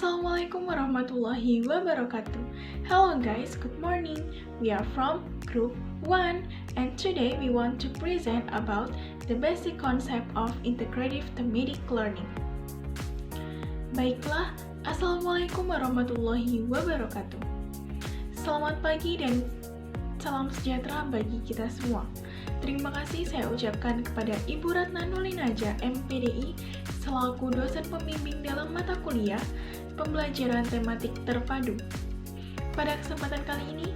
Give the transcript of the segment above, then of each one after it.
Assalamualaikum warahmatullahi wabarakatuh. Hello guys, good morning. We are from Group 1 and today we want to present about the basic concept of integrative thematic learning. Baiklah, Assalamualaikum warahmatullahi wabarakatuh. Selamat pagi dan salam sejahtera bagi kita semua. Terima kasih saya ucapkan kepada Ibu Ratna Nulinaja, MPDI, selaku dosen pembimbing dalam mata kuliah pembelajaran tematik terpadu. Pada kesempatan kali ini,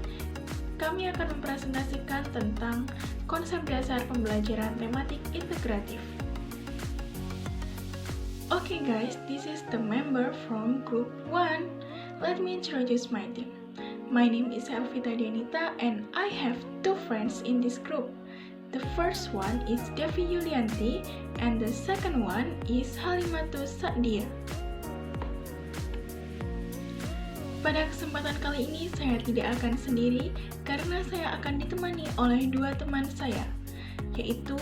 kami akan mempresentasikan tentang konsep dasar pembelajaran tematik integratif. Okay guys, this is the member from Group 1. Let me introduce my team. My name is Elvita Dianita and I have two friends in this group. The first one is Devi Yulianti and the second one is Halimatus Sa'dia. Pada kesempatan kali ini saya tidak akan sendiri karena saya akan ditemani oleh dua teman saya, yaitu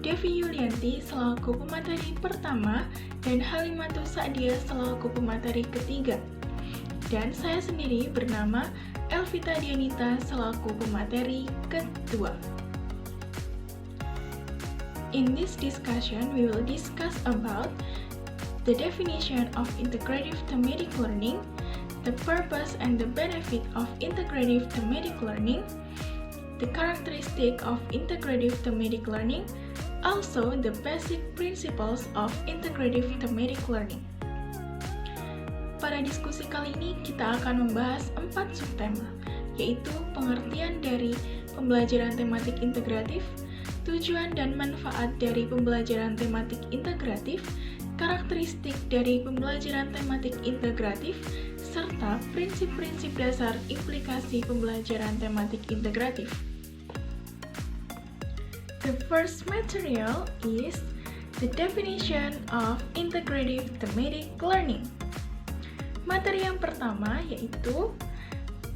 Devi Yulianti selaku pemateri pertama dan Halimatus Sa'dia selaku pemateri ketiga. Dan saya sendiri bernama Elvita Dianita selaku pemateri kedua. In this discussion, we will discuss about the definition of integrative thematic learning, the purpose and the benefit of integrative thematic learning, the characteristic of integrative thematic learning, also the basic principles of integrative thematic learning. Pada diskusi kali ini, kita akan membahas 4 subtema, yaitu pengertian dari pembelajaran tematik integratif, tujuan dan manfaat dari pembelajaran tematik integratif, karakteristik dari pembelajaran tematik integratif, serta prinsip-prinsip dasar implikasi pembelajaran tematik integratif. The first material is the definition of integrative thematic learning. Materi yang pertama yaitu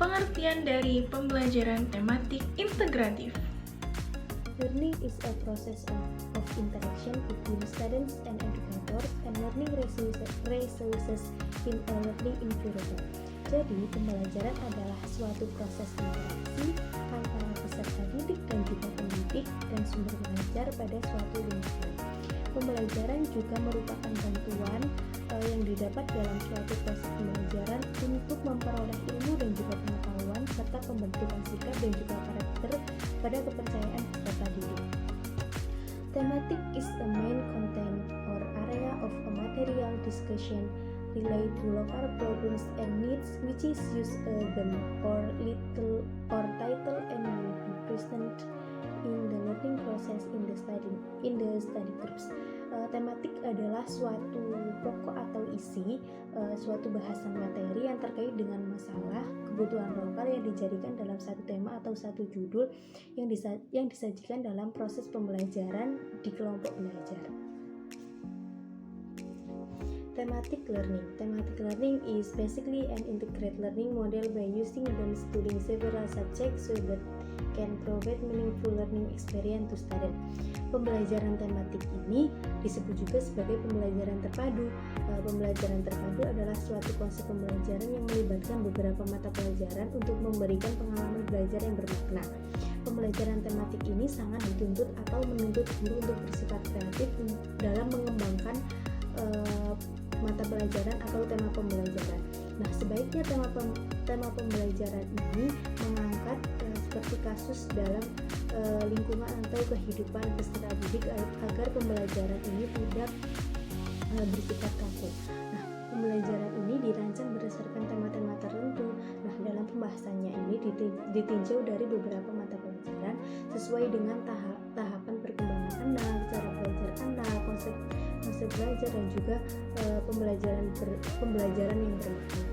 pengertian dari pembelajaran tematik integratif. Learning is a process of interaction between students and educators, and learning resources in a learning environment. Jadi, pembelajaran adalah suatu proses interaksi antara peserta didik dan juga pendidik dan sumber belajar pada suatu lingkungan. Pembelajaran juga merupakan bantuan yang didapat dalam suatu proses pembelajaran untuk memperoleh ilmu dan juga pengetahuan serta pembentukan sikap dan juga karakter pada kepercayaan peserta didik. Thematic is the main content or area of a material discussion relate to local problems and needs which is used them or title and will be present in the learning process in the study groups. Tematik adalah suatu pokok atau isi, suatu bahasan materi yang terkait dengan masalah, kebutuhan lokal yang dijadikan dalam satu tema atau satu judul yang disajikan dalam proses pembelajaran di kelompok belajar. Thematic learning is basically an integrated learning model by using them studying several subjects so that can provide meaningful learning experience to students. Pembelajaran tematik ini disebut juga sebagai pembelajaran terpadu. Pembelajaran terpadu adalah suatu konsep pembelajaran yang melibatkan beberapa mata pelajaran untuk memberikan pengalaman belajar yang bermakna. Pembelajaran tematik ini sangat dituntut atau menuntut guru untuk bersifat kreatif dalam mengembangkan mata pelajaran atau tema pembelajaran. Nah, sebaiknya tema pembelajaran ini mengangkat seperti kasus dalam lingkungan atau kehidupan peserta didik agar pembelajaran ini tidak bersifat kaku. Nah, pembelajaran ini dirancang berdasarkan tema-tema tertentu. Nah, dalam pembahasannya ini ditinjau dari beberapa mata pelajaran sesuai dengan tahapan perkembangan anak, cara belajar anak, konsep belajar dan juga pembelajaran yang bermakna.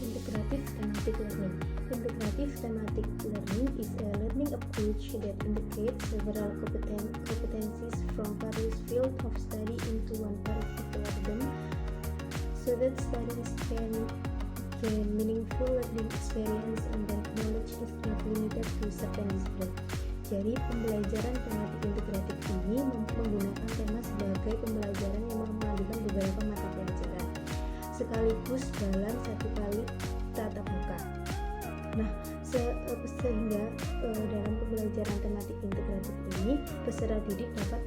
Integrative thematic learning. Integrative thematic learning is a learning approach that integrates several competencies from various fields of study into one particular domain, so that students can gain meaningful learning experience and that knowledge is not limited to certain discipline. Jadi pembelajaran tematik integratif ini menggunakan tema sebagai pembelajaran yang memadukan beberapa mata pelajaran sekaligus dalam satu kali tatap muka. Nah, sehingga dalam pembelajaran tematik integratif ini peserta didik dapat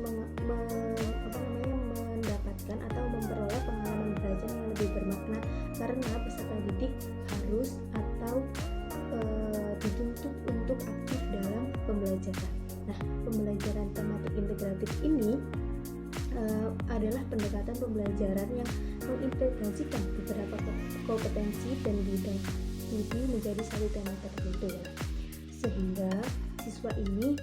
mendapatkan atau memperoleh pengalaman belajar yang lebih bermakna karena peserta didik harus atau dituntut untuk aktif dalam pembelajaran. Nah, pembelajaran tematik integratif ini adalah pendekatan pembelajaran yang mengintegrasikan beberapa kompetensi dan bidang studi menjadi satu tema tertentu, sehingga siswa ini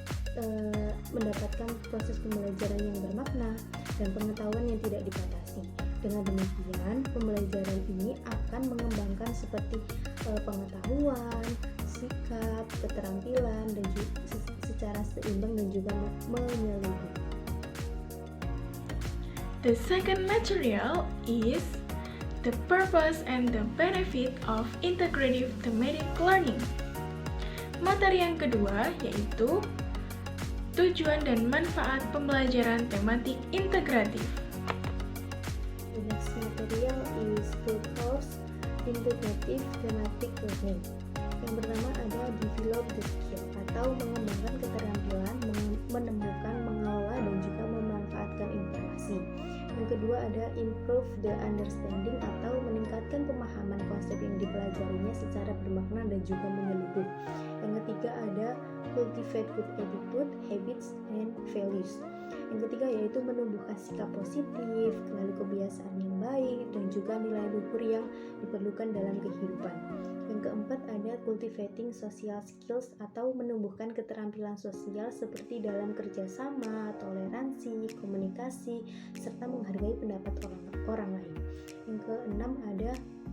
mendapatkan proses pembelajaran yang bermakna dan pengetahuan yang tidak dibatasi. Dengan demikian, pembelajaran ini akan mengembangkan seperti pengetahuan, sikap, keterampilan, dan juga secara seimbang dan juga menyeluruh. The second material is the purpose and the benefit of integrative thematic learning. Materi yang kedua yaitu tujuan dan manfaat pembelajaran tematik integratif. The next material is the course integrative thematic learning. Yang pertama ada develop the skill atau mengembangkan keterampilan, menemukan, mengelola, dan juga memanfaatkan informasi. Yang kedua ada improve the understanding atau meningkatkan pemahaman konsep yang dipelajarinya secara bermakna dan juga menyeluruh. Yang ketiga ada cultivate good attitude, habits, and values. Yang ketiga yaitu menumbuhkan sikap positif, lalu kebiasaan yang baik, dan juga nilai luhur yang diperlukan dalam kehidupan. Yang keempat ada cultivating social skills atau menumbuhkan keterampilan sosial seperti dalam kerjasama, toleransi, komunikasi, serta menghargai pendapat orang lain.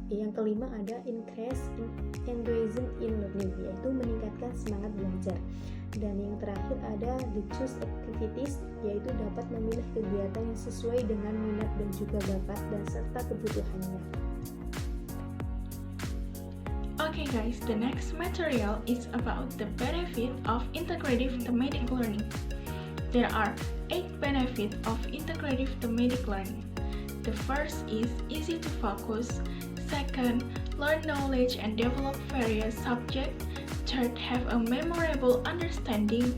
Yang kelima ada increase engagement in learning, yaitu meningkatkan semangat belajar. Dan yang terakhir ada the choose activities, yaitu dapat memilih kegiatan yang sesuai dengan minat dan juga bakat dan serta kebutuhannya. Okay guys, the next material is about the benefit of integrative thematic learning. There are 8 benefits of integrative thematic learning. The first is easy to focus. Second, learn knowledge and develop various subjects. Third, have a memorable understanding.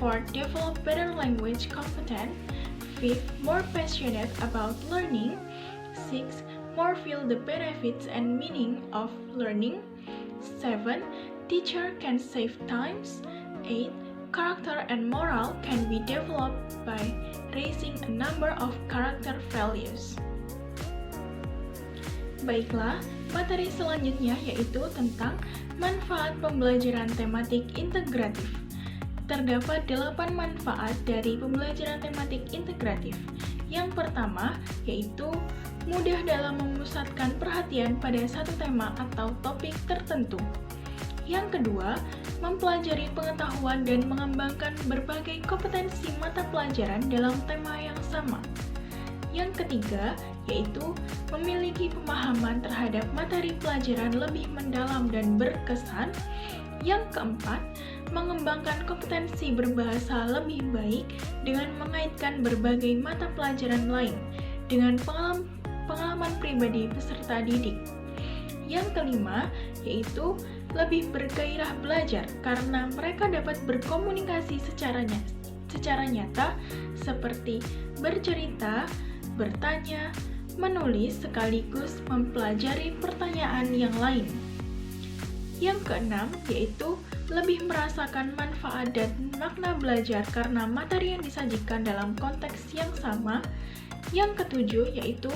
Fourth, develop better language competence. Fifth, more passionate about learning. Sixth, more feel the benefits and meaning of learning. 7. Teacher can save times. 8. Character and moral can be developed by raising a number of character values. Baiklah, materi selanjutnya yaitu tentang manfaat pembelajaran tematik integratif. Terdapat 8 manfaat dari pembelajaran tematik integratif. Yang pertama yaitu mudah dalam memusatkan perhatian pada satu tema atau topik tertentu. Yang kedua, mempelajari pengetahuan dan mengembangkan berbagai kompetensi mata pelajaran dalam tema yang sama. Yang ketiga, yaitu memiliki pemahaman terhadap materi pelajaran lebih mendalam dan berkesan. Yang keempat, mengembangkan kompetensi berbahasa lebih baik dengan mengaitkan berbagai mata pelajaran lain dengan pengalaman pribadi peserta didik. Yang kelima, yaitu lebih bergairah belajar karena mereka dapat berkomunikasi secara nyata seperti bercerita, bertanya, menulis sekaligus mempelajari pertanyaan yang lain. Yang keenam, yaitu lebih merasakan manfaat dan makna belajar karena materi yang disajikan dalam konteks yang sama. Yang ketujuh, yaitu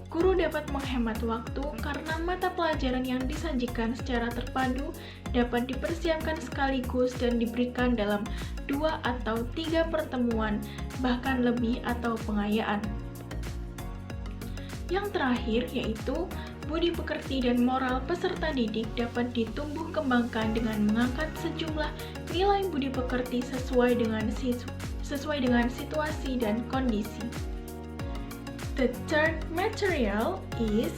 guru dapat menghemat waktu karena mata pelajaran yang disajikan secara terpadu dapat dipersiapkan sekaligus dan diberikan dalam 2 atau 3 pertemuan, bahkan lebih atau pengayaan. Yang terakhir yaitu budi pekerti dan moral peserta didik dapat ditumbuh kembangkan dengan mengangkat sejumlah nilai budi pekerti sesuai dengan situasi dan kondisi. The third material is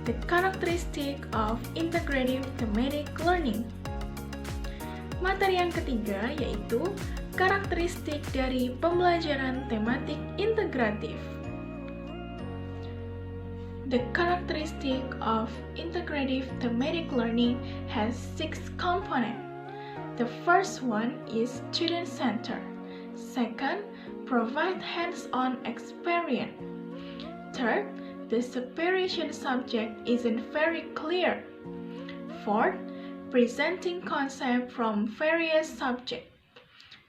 the characteristic of integrative thematic learning. Materi yang ketiga yaitu karakteristik dari pembelajaran tematik integratif. The characteristic of integrative thematic learning has 6 components. The first one is student-centered. Second, provide hands-on experience. Third, the separation subject isn't very clear. Fourth, presenting concepts from various subjects.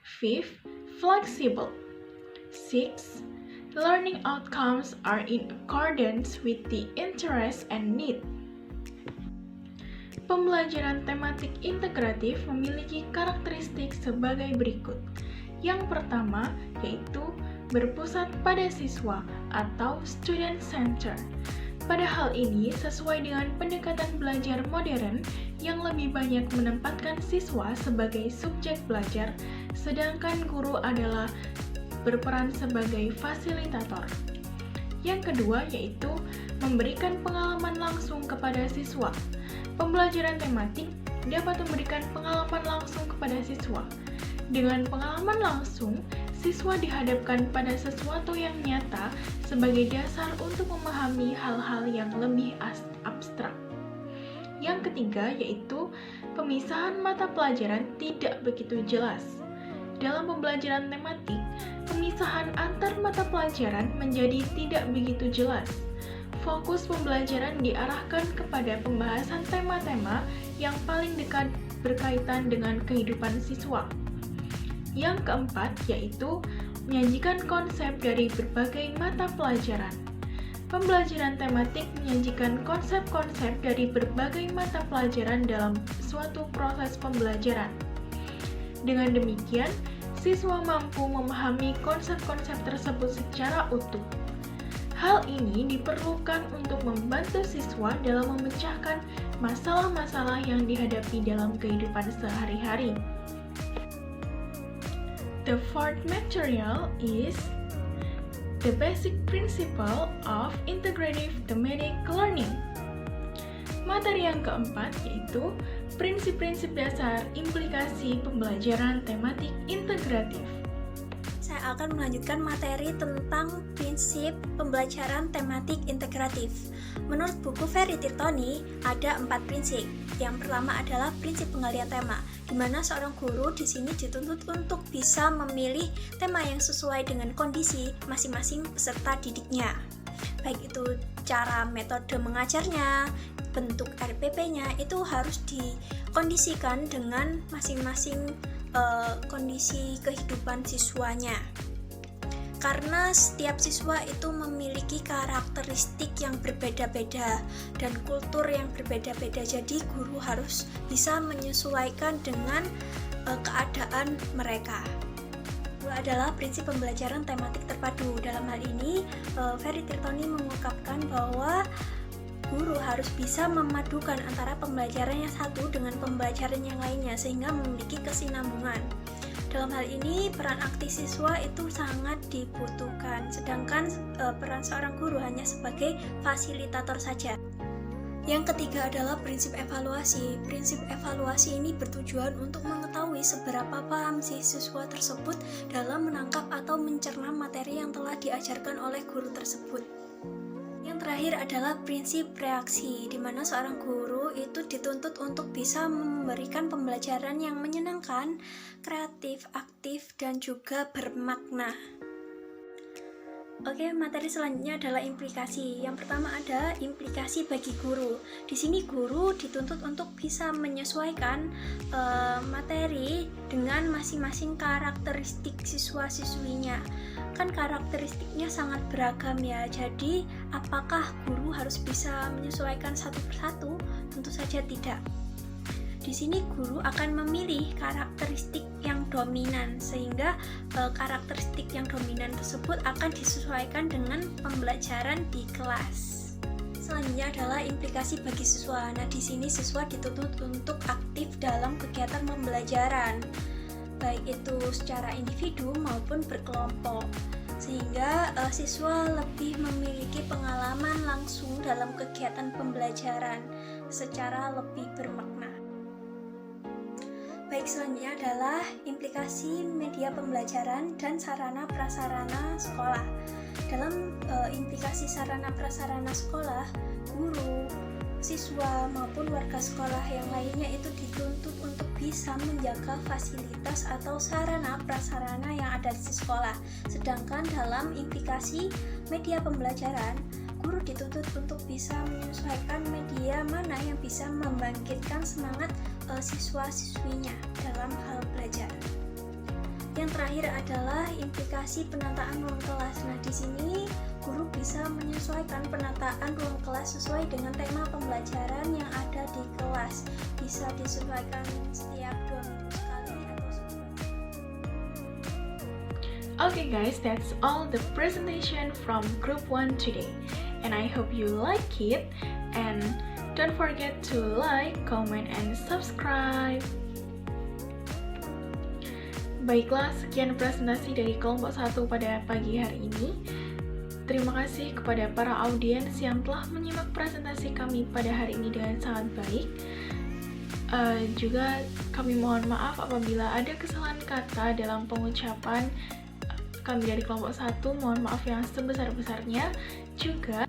Fifth, flexible. Sixth, learning outcomes are in accordance with the interest and need. Pembelajaran tematik integratif memiliki karakteristik sebagai berikut. Yang pertama yaitu berpusat pada siswa atau student center. Pada hal ini sesuai dengan pendekatan belajar modern yang lebih banyak menempatkan siswa sebagai subjek belajar, sedangkan guru adalah berperan sebagai fasilitator. Yang kedua yaitu memberikan pengalaman langsung kepada siswa. Pembelajaran tematik dapat memberikan pengalaman langsung kepada siswa. Dengan pengalaman langsung, siswa dihadapkan pada sesuatu yang nyata sebagai dasar untuk memahami hal-hal yang lebih abstrak. Yang ketiga yaitu pemisahan mata pelajaran tidak begitu jelas. Dalam pembelajaran tematik, pemisahan antar mata pelajaran menjadi tidak begitu jelas. Fokus pembelajaran diarahkan kepada pembahasan tema-tema yang paling dekat berkaitan dengan kehidupan siswa. Yang keempat yaitu menyajikan konsep dari berbagai mata pelajaran. Pembelajaran tematik menyajikan konsep-konsep dari berbagai mata pelajaran dalam suatu proses pembelajaran. Dengan demikian, siswa mampu memahami konsep-konsep tersebut secara utuh. Hal ini diperlukan untuk membantu siswa dalam memecahkan masalah-masalah yang dihadapi dalam kehidupan sehari-hari. The fourth material is the basic principle of integrative thematic learning. Materi yang keempat yaitu prinsip-prinsip dasar implikasi pembelajaran tematik integratif. Saya akan melanjutkan materi tentang prinsip pembelajaran tematik integratif. Menurut buku Ferry Tirtoni, ada 4 prinsip. Yang pertama adalah prinsip penggalian tema, di mana seorang guru di sini dituntut untuk bisa memilih tema yang sesuai dengan kondisi masing-masing peserta didiknya. Baik itu cara metode mengajarnya, bentuk RPP-nya itu harus dikondisikan dengan masing-masing kondisi kehidupan siswanya. Karena setiap siswa itu memiliki karakteristik yang berbeda-beda dan kultur yang berbeda-beda, jadi guru harus bisa menyesuaikan dengan keadaan mereka. Itu adalah prinsip pembelajaran tematik terpadu. Dalam hal ini, Ferry Tirtoni mengungkapkan bahwa guru harus bisa memadukan antara pembelajaran yang satu dengan pembelajaran yang lainnya sehingga memiliki kesinambungan. Dalam hal ini, peran aktif siswa itu sangat dibutuhkan, sedangkan peran seorang guru hanya sebagai fasilitator saja. Yang ketiga adalah prinsip evaluasi. Prinsip evaluasi ini bertujuan untuk mengetahui seberapa paham si siswa tersebut dalam menangkap atau mencerna materi yang telah diajarkan oleh guru tersebut. Yang terakhir adalah prinsip reaksi, di mana seorang guru itu dituntut untuk bisa memberikan pembelajaran yang menyenangkan, kreatif, aktif, dan juga bermakna. Oke, materi selanjutnya adalah implikasi. Yang pertama ada implikasi bagi guru. Di sini guru dituntut untuk bisa menyesuaikan materi dengan masing-masing karakteristik siswa-siswinya. Kan karakteristiknya sangat beragam ya. Jadi, apakah guru harus bisa menyesuaikan satu persatu? Tentu saja tidak. Di sini guru akan memilih karakteristik yang dominan, sehingga karakteristik yang dominan tersebut akan disesuaikan dengan pembelajaran di kelas. Selanjutnya adalah implikasi bagi siswa. Nah, di sini siswa dituntut untuk aktif dalam kegiatan pembelajaran, baik itu secara individu maupun berkelompok, sehingga siswa lebih memiliki pengalaman langsung dalam kegiatan pembelajaran secara lebih bermakna. Baik, selanjutnya adalah implikasi media pembelajaran dan sarana prasarana sekolah. Dalam implikasi sarana prasarana sekolah, guru, siswa maupun warga sekolah yang lainnya itu dituntut untuk bisa menjaga fasilitas atau sarana prasarana yang ada di sekolah. Sedangkan dalam implikasi media pembelajaran, guru dituntut untuk bisa menyesuaikan media mana yang bisa membangkitkan semangat siswa-siswinya dalam hal belajar. Yang terakhir adalah implikasi penataan ruang kelas. Nah, di sini guru bisa menyesuaikan penataan ruang kelas sesuai dengan tema pembelajaran yang ada di kelas. Bisa disesuaikan setiap 2 minggu sekali atau sebulan. Okay guys, that's all the presentation from Group 1 today. And I hope you like it. And don't forget to like, comment, and subscribe. Baiklah, sekian presentasi dari kelompok 1 pada pagi hari ini. Terima kasih kepada para audiens yang telah menyimak presentasi kami pada hari ini dengan sangat baik. Juga kami mohon maaf apabila ada kesalahan kata dalam pengucapan kami dari kelompok 1. Mohon maaf yang sebesar-besarnya. Juga